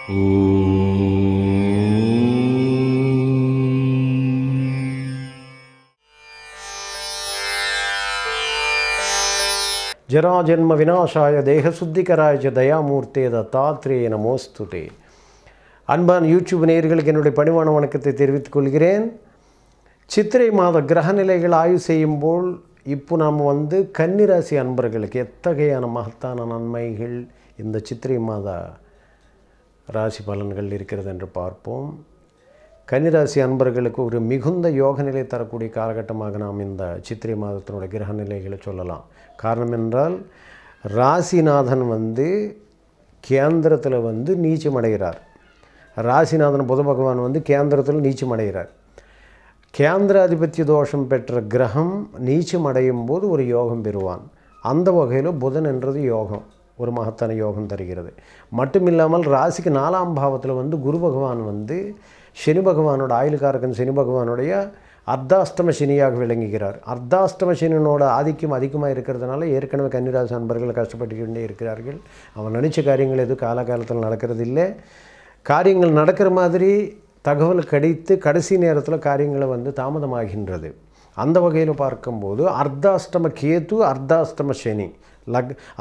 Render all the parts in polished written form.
ஜராஜன்ம விநாசாய தேகசுத்திகராய தயாமூர்த்தே தத்தாத்ரேய நமோஸ்துதே. அன்பான யூடியூப் நேயர்களுக்கு என்னுடைய பணிவான வணக்கத்தை தெரிவித்துக் கொள்கிறேன். சித்திரை மாத கிரகநிலைகள் ஆய்வு செய்யும்போது இப்போ நாம் கன்னிராசி அன்பர்களுக்கு எத்தகையான மகத்தான நன்மைகள் இந்த சித்திரை மாத ராசி பலன்கள் இருக்கிறது என்று பார்ப்போம். கன்னிராசி அன்பர்களுக்கு ஒரு மிகுந்த யோக நிலை தரக்கூடிய காலகட்டமாக நாம் இந்த சித்திரை மாதத்தினுடைய கிரக நிலைகளை சொல்லலாம். காரணம் என்றால் ராசிநாதன் கேந்திரத்தில் நீச்சமடைகிறார். ராசிநாதன் புத பகவான் கேந்திரத்தில் நீச்சமடைகிறார். கேந்திராதிபத்திய தோஷம் பெற்ற கிரகம் நீச்சமடையும் போது ஒரு யோகம் பெறுவான். அந்த வகையில் புதன் என்றது யோகம், ஒரு மகத்தான யோகம் தருகிறது. மட்டுமில்லாமல் ராசிக்கு 4ஆம் பாவத்தில் குரு பகவான் சனி பகவானோட ஆயுள்காரகன் சனி பகவானுடைய அர்த்தாஷ்டம சனியாக விளங்குகிறார். அர்த்தாஷ்டம சனியினோட ஆதிக்கம் அதிகமாக இருக்கிறதுனால ஏற்கனவே கன்னிராசி அன்பர்கள் கஷ்டப்பட்டுக்கிட்டே இருக்கிறார்கள். அவன் நினச்ச காரியங்கள் எதுவும் காலகாலத்தில் நடக்கிறது இல்லை. காரியங்கள் நடக்கிற மாதிரி தகவல் கிடைத்து கடைசி நேரத்தில் காரியங்களை தாமதமாகின்றது. அந்த வகையில் பார்க்கும்போது அர்த்தாஷ்டம கேது அர்த்தாஷ்டம சனி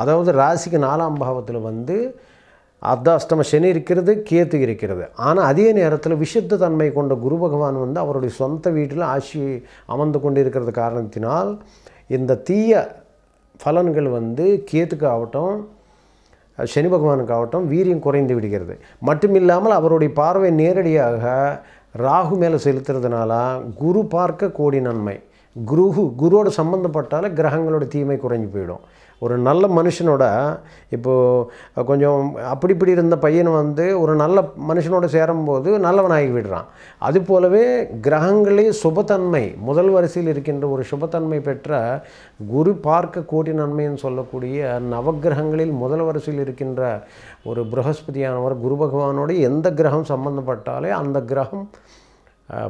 அதாவது ராசிக்கு 4ஆம் பாவத்தில் அர்த்தாஷ்டம சனி இருக்கிறது, கேத்து இருக்கிறது. ஆனால் அதே நேரத்தில் விசுத்த தன்மை கொண்ட குரு பகவான் அவருடைய சொந்த வீட்டில் ஆட்சி அமர்ந்து கொண்டு இருக்கிறது காரணத்தினால் இந்த தீய பலன்கள் கேத்துக்கு ஆகட்டும் சனி பகவானுக்கு ஆகட்டும் வீரியம் குறைந்து விடுகிறது. மட்டுமில்லாமல் அவருடைய பார்வை நேரடியாக ராகு மேலே செலுத்துறதுனால குரு பார்க்க கோடி நன்மை. குருவோடு சம்மந்தப்பட்டால் கிரகங்களோட தீமை குறைஞ்சி போயிடும். ஒரு நல்ல மனுஷனோட இப்போது கொஞ்சம் அப்படி இப்படி இருந்த பையன் ஒரு நல்ல மனுஷனோட சேரும்போது நல்லவனாகி விடுறான். அதுபோலவே கிரகங்களே சுபத்தன்மை முதல் வரிசையில் இருக்கின்ற ஒரு சுபத்தன்மை பெற்ற குரு பார்க்க கோடி நன்மைன்னு சொல்லக்கூடிய நவகிரகங்களில் முதல் வரிசையில் இருக்கின்ற ஒரு ப்ரஹஸ்பதியானவர் குரு பகவானோடு எந்த கிரகம் சம்பந்தப்பட்டாலே அந்த கிரகம்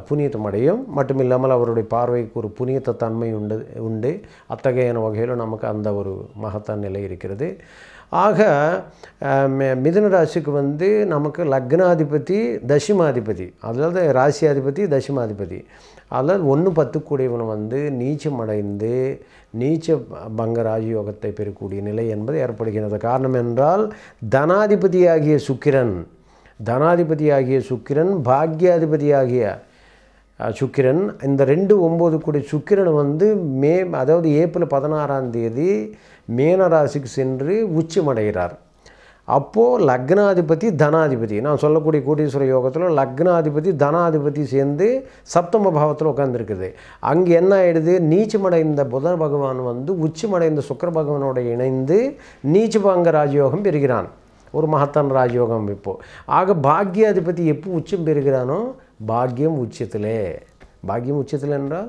புனிதம் அடையும். மட்டுமில்லாமல் அவருடைய பார்வைக்கு ஒரு புனித தன்மை உண்டு. அத்தகையான வகையில் நமக்கு அந்த ஒரு மகத்தான நிலை இருக்கிறது. ஆக மிதுன ராசிக்கு நமக்கு லக்னாதிபதி தசிமாதிபதி, அதாவது ராசியாதிபதி தசிமாதிபதி, அதாவது 1-10 கூடியவன் நீச்சமடைந்து நீச்ச பங்க ராஜயோகத்தை பெறக்கூடிய நிலை என்பது ஏற்படுகிறது. காரணம் என்றால் தனாதிபதியாகிய சுக்கிரன் பாக்யாதிபதியாகிய சுக்கிரன் இந்த 2-9 கூடிய சுக்கிரன் அதாவது ஏப்ரல் 16ஆம் தேதி மீன ராசிக்கு சென்று உச்சமடைகிறார். அப்போது லக்னாதிபதி தனாதிபதி, நான் சொல்லக்கூடிய கோடீஸ்வர யோகத்தில் லக்னாதிபதி தனாதிபதி சேர்ந்து சப்தம பாவத்தில் உட்காந்துருக்குது. அங்கே என்ன ஆகிடுது, நீச்சமடைந்த புத பகவான் உச்சமடைந்த சுக்கிர பகவானோட இணைந்து நீச்சபங்க ராஜயோகம் பெறுகிறான். ஒரு மகத்தான ராஜயோகம் இப்போது. ஆக பாக்யாதிபதி எப்போ உச்சம் பெறுகிறானோ பாக்கியம் உச்சத்தில் என்றால்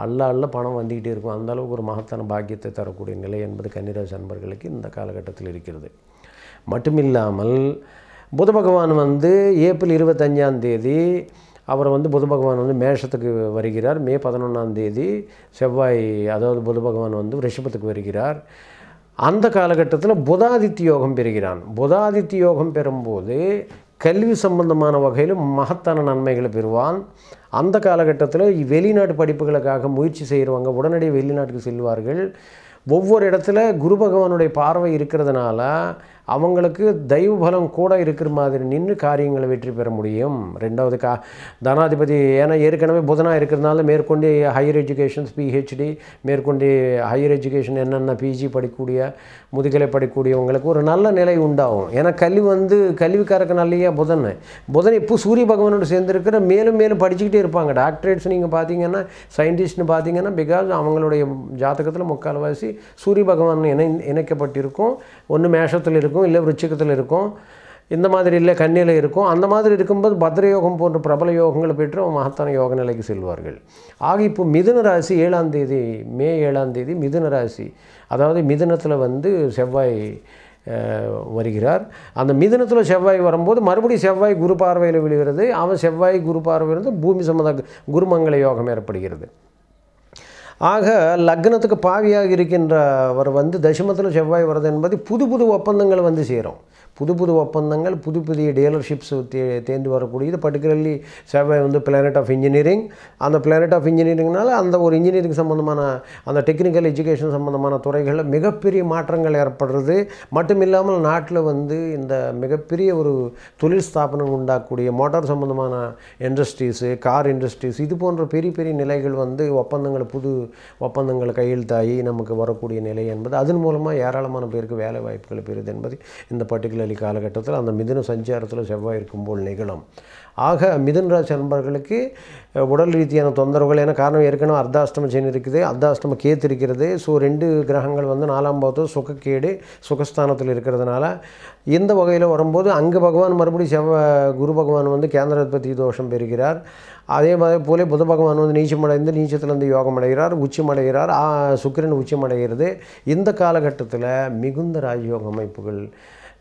அல்ல பணம் வந்துக்கிட்டே இருக்கும். அந்தளவுக்கு ஒரு மகத்தான பாக்கியத்தை தரக்கூடிய நிலை என்பது கன்னிராசி அன்பர்களுக்கு இந்த காலகட்டத்தில் இருக்கிறது. மட்டுமில்லாமல் புத பகவான் ஏப்ரல் 25ஆம் தேதி அவர் புத பகவான் மேஷத்துக்கு வருகிறார். மே 11ஆம் தேதி செவ்வாய் அதாவது புத பகவான் ரிஷபத்துக்கு வருகிறார். அந்த காலகட்டத்தில் புதாதித்ய யோகம் பெறுகிறான். புதாதித்ய யோகம் பெறும்போது கல்வி சம்பந்தமான வகையில் மகத்தான நன்மைகளை பெறுவான். அந்த காலகட்டத்தில் வெளிநாட்டு படிப்புகளுக்காக முயற்சி செய்கிறவங்க உடனடியாக வெளிநாட்டுக்கு செல்வார்கள். ஒவ்வொரு இடத்துல குரு பகவானுடைய பார்வை இருக்கிறதுனால அவங்களுக்கு தெய்வ பலம் கூட இருக்கிற மாதிரி நின்று காரியங்களை வெற்றி பெற முடியும். ரெண்டாவது தனாதிபதி ஏன்னா ஏற்கனவே புதனாக இருக்கிறதுனால மேற்கொண்டு ஹையர் எஜுகேஷன்ஸ் PhD மேற்கொண்டு ஹையர் எஜுகேஷன் என்னென்ன PG படிக்கக்கூடிய முதுகலை படிக்கக்கூடியவங்களுக்கு ஒரு நல்ல நிலை உண்டாகும். ஏன்னா கல்விக்காரக்கு நல்லையா புதன் இப்போ சூரிய பகவானோடு சேர்ந்துருக்கிற மேலும் படிச்சுக்கிட்டே இருப்பாங்க. டாக்டரேட்ஸ் நீங்கள் பார்த்தீங்கன்னா சயின்டிஸ்ட்னு பார்த்தீங்கன்னா பிகாஸ் அவங்களுடைய ஜாதகத்தில் முக்கால்வாசி சூரிய பகவான் இணைக்கப்பட்டிருக்கும். ஒன்று மேஷத்தில் இருக்கும், இல்லை விருச்சிகத்தில் இருக்கும், இந்த மாதிரி இல்லை கன்னியில் இருக்கும். அந்த மாதிரி இருக்கும்போது பத்ரயோகம் போன்ற பிரபல யோகங்களை பெற்று மகத்தான யோக நிலைக்கு செல்வார்கள். ஆக இப்போ மிதுன ராசி 7ஆம் தேதி மே 7ஆம் தேதி மிதுன ராசி அதாவது மிதுனத்தில் செவ்வாய் வருகிறார். அந்த மிதுனத்தில் செவ்வாய் வரும்போது மறுபடியும் செவ்வாய் குரு பார்வையில் விழுகிறது. அவன் செவ்வாய் குரு பார்வையிலிருந்து பூமி சம்பந்த குருமங்கள யோகம் ஏற்படுகிறது. ஆக லக்னத்துக்கு பாவியாக இருக்கின்றவர் தசமத்தில் செவ்வாய் வருது என்பது புது ஒப்பந்தங்கள் சேரும். புது புது ஒப்பந்தங்கள், புதிய டீலர்ஷிப்ஸ் தேர்ந்து வரக்கூடியது. பர்டிகுலர்லி செவ்வாய் வந்து பிளானட் ஆஃப் இன்ஜினியரிங். அந்த பிளானட் ஆஃப் இன்ஜினியரிங்னால அந்த ஒரு இன்ஜினியரிங் சம்மந்தமான அந்த டெக்னிக்கல் எஜுகேஷன் சம்மந்தமான துறைகளில் மிகப்பெரிய மாற்றங்கள் ஏற்படுறது மட்டும் இல்லாமல் நாட்டில் வந்து இந்த மிகப்பெரிய ஒரு தொழில் ஸ்தாபனம் உண்டாக்கக்கூடிய மோட்டார் சம்மந்தமான இண்டஸ்ட்ரீஸு, கார் இண்டஸ்ட்ரீஸ், இது போன்ற பெரிய பெரிய நிலைகள் வந்து புது ஒப்பந்தங்கள் கையெழுத்தாகி நமக்கு வரக்கூடிய நிலை என்பது, அதன் மூலமாக ஏராளமான பேருக்கு வேலை வாய்ப்புகள் பெறுது என்பது இந்த பர்டிகுலர்லி காலகட்டத்தில் அந்த மிதுன சஞ்சாரத்தில் செவ்வாய் இருக்கும்போது நிகழும். ஆக மிதுன ராசி நண்பர்களுக்கு உடல் ரீதியான தொந்தரவுகள், ஏன்னா காரணம் ஏற்கனவே அர்த்தாஷ்டம சனி இருக்குது, அர்த்தாஷ்டம கேத்து இருக்கிறது. ஸோ 2 கிரகங்கள் வந்து 4ஆம் பாவத்தில் சுகக்கேடு சுகஸ்தானத்தில் இருக்கிறதுனால இந்த வகையில் வரும்போது அங்கே பகவான் மறுபடியும் குரு பகவான் வந்து கேந்திராதிபதி தோஷம் பெறுகிறார். அதே மாதிரி போல புத பகவான் வந்து நீச்சமடைந்து நீச்சத்திலிருந்து யோகம் அடைகிறார், உச்சமடைகிறார். சுக்கிரன் உச்சமடைகிறது. இந்த காலகட்டத்தில் மிகுந்த ராஜயோக அமைப்புகள்.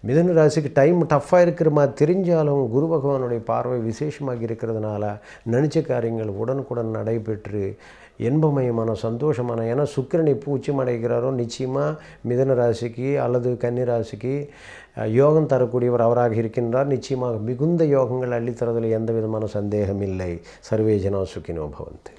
மிதுன ராசிக்கு டைம் டஃப்பாக இருக்கிற மாதிரி தெரிஞ்சாலும் குரு பகவானுடைய பார்வை விசேஷமாக இருக்கிறதுனால நினச்ச காரியங்கள் உடனுக்குடன் நடைபெற்று இன்பமயமான சந்தோஷமான, ஏன்னா சுக்கிரன் எப்போ உச்சமடைகிறாரோ நிச்சயமாக மிதுன ராசிக்கு அல்லது கன்னி ராசிக்கு யோகம் தரக்கூடியவர் அவராக இருக்கின்றார். நிச்சயமாக மிகுந்த யோகங்கள் அள்ளித்தரதில் எந்த விதமான சந்தேகம் இல்லை. சர்வே ஜனா சுகினோ பவந்து.